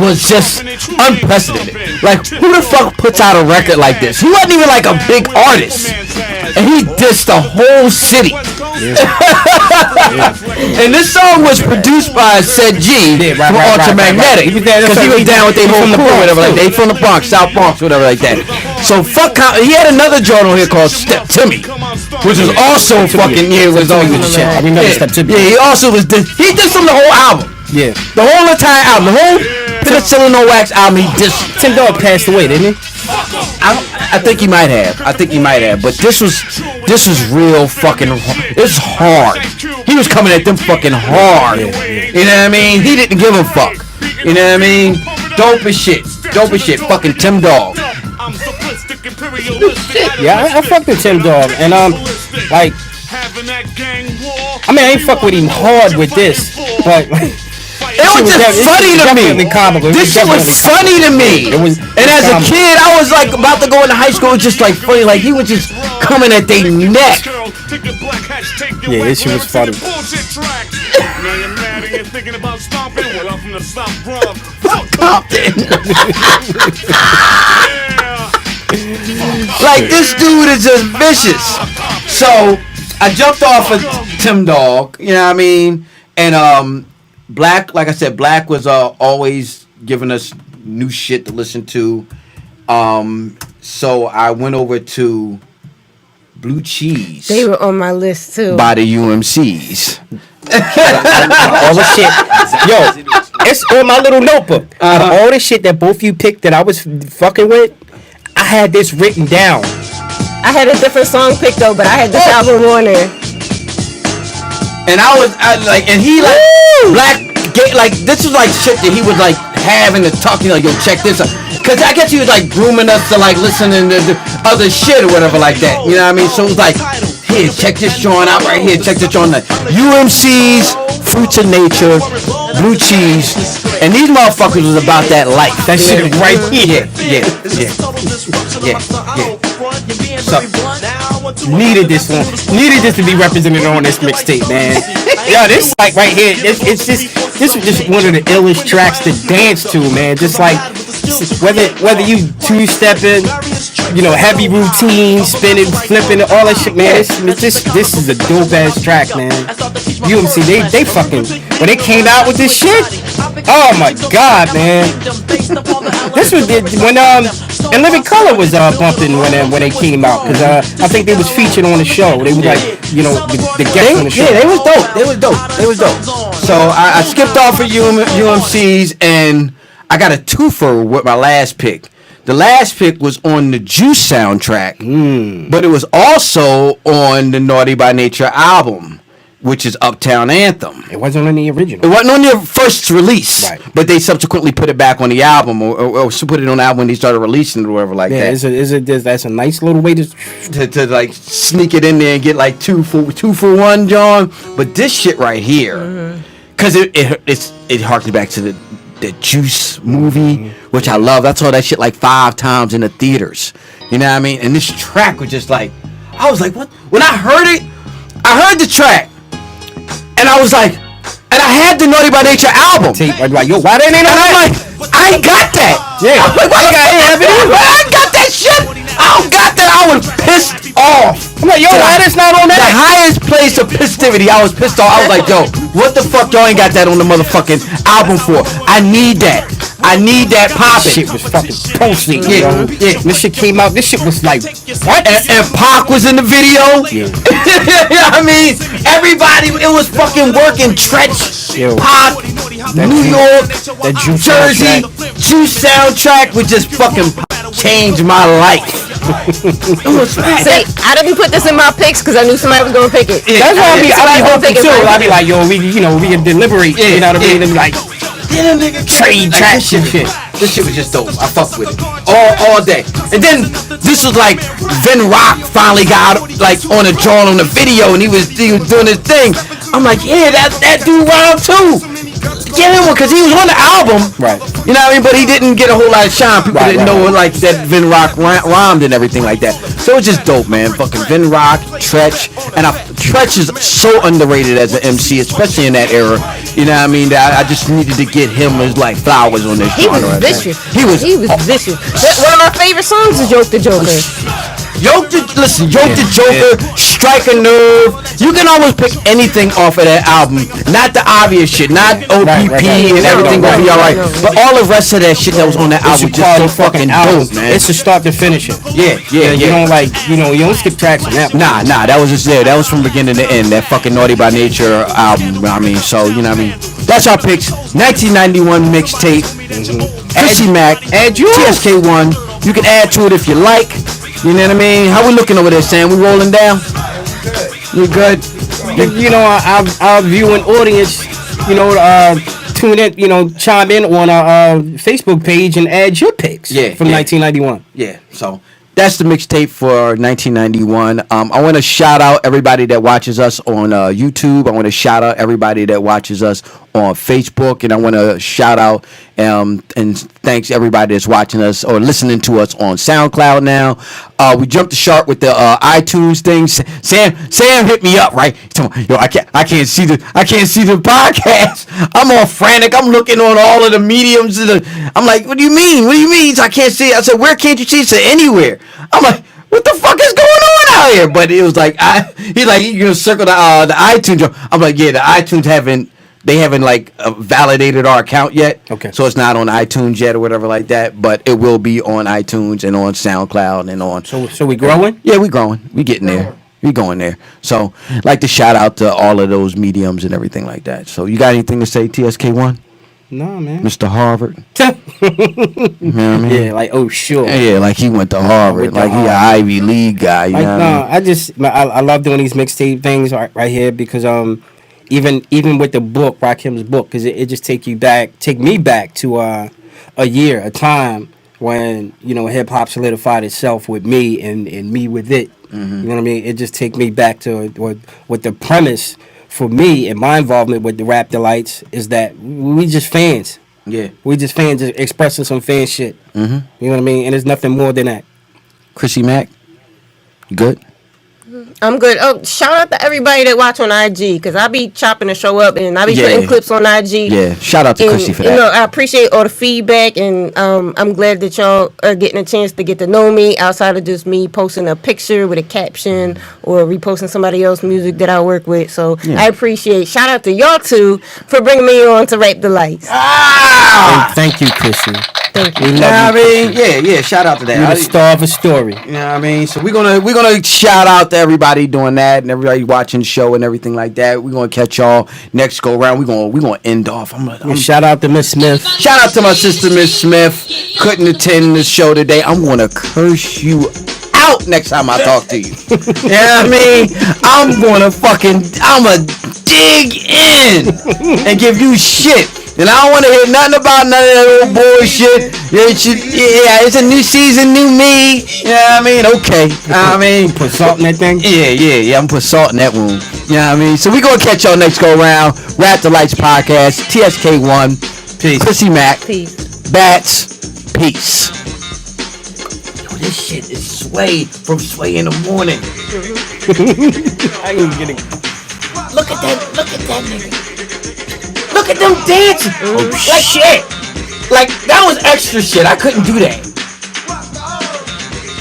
was just unprecedented. Like, who the fuck puts out a record like this? He wasn't even like a big artist, and he dissed the whole city. And this song was produced by Said G from Ultramagnetic, because he was down with their whole crew, whatever like that. He from the Bronx, South Bronx, whatever like that. So fuck, he had another joint on here called Step Timmy, which was also fucking was always the shit. I remember Step Timmy. Yeah, he also was he did some of the whole album. Yeah, the whole entire album, the whole Penicillin on Wax album. He just Tim Dog passed away, didn't he? I think he might have. But this was real fucking. It's hard. He was coming at them fucking hard. You know what I mean? He didn't give a fuck. You know what I mean? Dope as shit. Fucking Tim Dog. Yeah, I fucked with Tim Dog, and like, I mean, I ain't fuck with him hard with this, but. It was just funny to me. This shit was funny to me. And as a kid, I was like about to go into high school. It was just like funny. Like he was just coming at their neck. Yeah, this shit was funny. Compton. Like this dude is just vicious. So I jumped off of Tim Dog. You know what I mean? And Black, like I said, Black was always giving us new shit to listen to. So I went over to Blue Cheese. They were on my list too. By the UMCs. All the shit. Yo, it's on my little notebook. All the shit that both you picked that I was fucking with, I had this written down. I had a different song picked though, but I had this album on there. And and he like black gay, like this was like shit that he was like having to talk, like, yo, check this out. Cause I guess he was like grooming us to like listening to other shit or whatever like that. You know what I mean? So it was like, here, check this joint out right here, check this joint out. UMC's, Fruits of Nature, Blue Cheese, and these motherfuckers was about that life. That shit right here. Yeah. So, needed this one. Needed this to be represented on this mixtape, man. Yo, this like right here. This is just one of the illest tracks to dance to, man. Just like whether you two-stepping, you know, heavy routine, spinning, flipping, all that shit, man. This is a dope ass track, man. UMC, they fucking when they came out with this shit. Oh my god, man. This was when and Living Color was bumping when they came out, because I think they was featured on the show. They was like, you know, the guests on the show. Yeah, they was dope. So I skipped off of UMC's and I got a twofer with my last pick. The last pick was on the Juice soundtrack, but it was also on the Naughty by Nature album, which is Uptown Anthem. It wasn't on the original. It wasn't on the first release, right, but they subsequently put it back on the album, or put it on the album when they started releasing it or whatever like that. That's a nice little way to like sneak it in there and get like two for one, John. But this shit right here, because it harkens back to the Juice movie, which I love. I saw that shit like 5 times in the theaters. You know what I mean? And this track was just like, I was like, what? When I heard it, I heard the track, and I was like, and I had the Naughty by Nature album. I'm like, yo, why they ain't on that? I'm like, I ain't got that. Yeah. I'm like, I ain't got that shit. I don't got that. I was pissed off. I'm like, yo, why that's not on that? The highest place of festivity, I was pissed off. I was like, yo, what the fuck y'all ain't got that on the motherfucking album for? I need that. I need that poppin'. Shit was fucking posting. Yeah. This shit came out. This shit was like, what? And Pac was in the video. Yeah. I mean, everybody, it was fucking working. Tretch, Pac, New York, that Juice Jersey, Juice soundtrack would just fucking change my life. It was See, I didn't put this in my picks because I knew somebody was gonna pick it. Yeah. That's why I be hoping too. I be like, yo, we can deliberate. Yeah. You know what I mean? And be like, trade tracks and shit. This shit was just dope. I fucked with it all day. And then this was like Vin Rock finally got like on a drawing on the video, and he was doing his thing. I'm like, yeah, that dude rhymed too. Get him one, because he was on the album, right? You know what I mean? But he didn't get a whole lot of shine. People didn't know like that Vin Rock rhymed and everything like that. So it's just dope, man. Fucking Vin Rock, Tretch, and Tretch is so underrated as an MC, especially in that era. You know what I mean? That I just needed to get him as like flowers on this. He was vicious. He was vicious. One of my favorite songs is "Yoke the Joker." Yoke the Joker, Strike a Nerve. You can always pick anything off of that album. Not the obvious shit, not OPP and everything gonna be alright. But all the rest of that shit that was on that album was just so fucking dope, man. It's a start to finish it. Yeah. You don't like, you don't skip tracks on that. Nah, that was just there. That was from beginning to end. That fucking Naughty by Nature album. I mean, so you know what I mean. That's our picks. 1991 mixtape. Chrissy Mac. Add you. Ty-Ske 1. You can add to it if you like. You know what I mean? How we looking over there, Sam? We rolling down? You good? You know, our viewing audience, tune in, chime in on our Facebook page and add your picks from 1991. Yeah, so that's the mixtape for 1991. I want to shout out everybody that watches us on YouTube. I want to shout out everybody that watches us on Facebook, and I want to shout out and thanks everybody that's watching us or listening to us on SoundCloud now. We jumped the shark with the iTunes things. Sam hit me up, right? He told me, yo, I can't see the podcast. I'm all frantic. I'm looking on all of the mediums. I'm like, what do you mean? He's like, I can't see it. I said, where can't you see it? He said, anywhere. I'm like, what the fuck is going on out here? But it was like, he's like, you can circle the iTunes. I'm like, yeah, the iTunes haven't They haven't like validated our account yet. Okay. So it's not on iTunes yet or whatever like that. But it will be on iTunes and on SoundCloud and on. So we growing? Yeah, we growing. We getting there. We going there. So like to shout out to all of those mediums and everything like that. So you got anything to say, TSK1? No, man. Mr. Harvard. You know what I mean? Yeah, like, oh, sure. Yeah, like he went to Harvard. Like he an Ivy League guy. You Like, know no, what I mean? I love doing these mixtape things right here because even with the book, Rakim's book, because it just take me back to a time when, you know, hip hop solidified itself with me and me with it. You know what I mean? It just take me back to what the premise for me and my involvement with the Rap Delites is that we just fans. Yeah. We just fans expressing some fan shit. You know what I mean? And there's nothing more than that. Chrissy Mac, you good? I'm good. Oh, shout out to everybody that watch on IG because I be chopping the show up and I be putting clips on IG. Yeah, shout out to Chrissy for that. You know, I appreciate all the feedback and I'm glad that y'all are getting a chance to get to know me outside of just me posting a picture with a caption or reposting somebody else's music that I work with. So I appreciate. Shout out to y'all two for bringing me on to Rap Delites. Thank you, Chrissy. Thank you. We love Yeah, you, I mean, shout out to that. You're the star of a story. You know what I mean? So we're gonna shout out to everybody doing that and everybody watching the show and everything like that. We're gonna catch y'all next go round. We're gonna end off. Shout out to Miss Smith. Shout out to my sister Miss Smith. Couldn't attend the show today. I'm gonna curse you out next time I talk to you. You know what I mean? I'ma dig in and give you shit. And I don't want to hear nothing about none of that old bullshit. Yeah, it's a new season, new me. You know what I mean? Okay. I mean, Put salt in that thing? Yeah. I'm gonna put salt in that wound. You know what I mean? So we gonna catch y'all next go round. Rap Delites Podcast. TSK1. Peace. Chrissy Mac. Peace. Bats. Peace. Yo, this shit is Sway from Sway in the Morning. I ain't getting. Look at that nigga. Look at them dancing. Like shit. Like that was extra shit. I couldn't do that.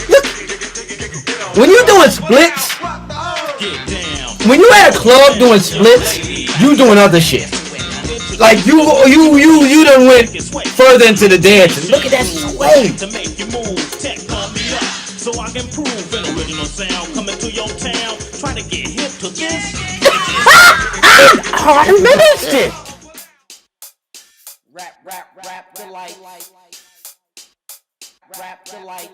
Look. When you doing splits, when you at a club doing splits, you doing other shit. Like you done went further into the dancing. Look at that sway. So I can prove an original sound coming to your town. Try to get hip to this. I missed it. Rap Delites. Rap Delites.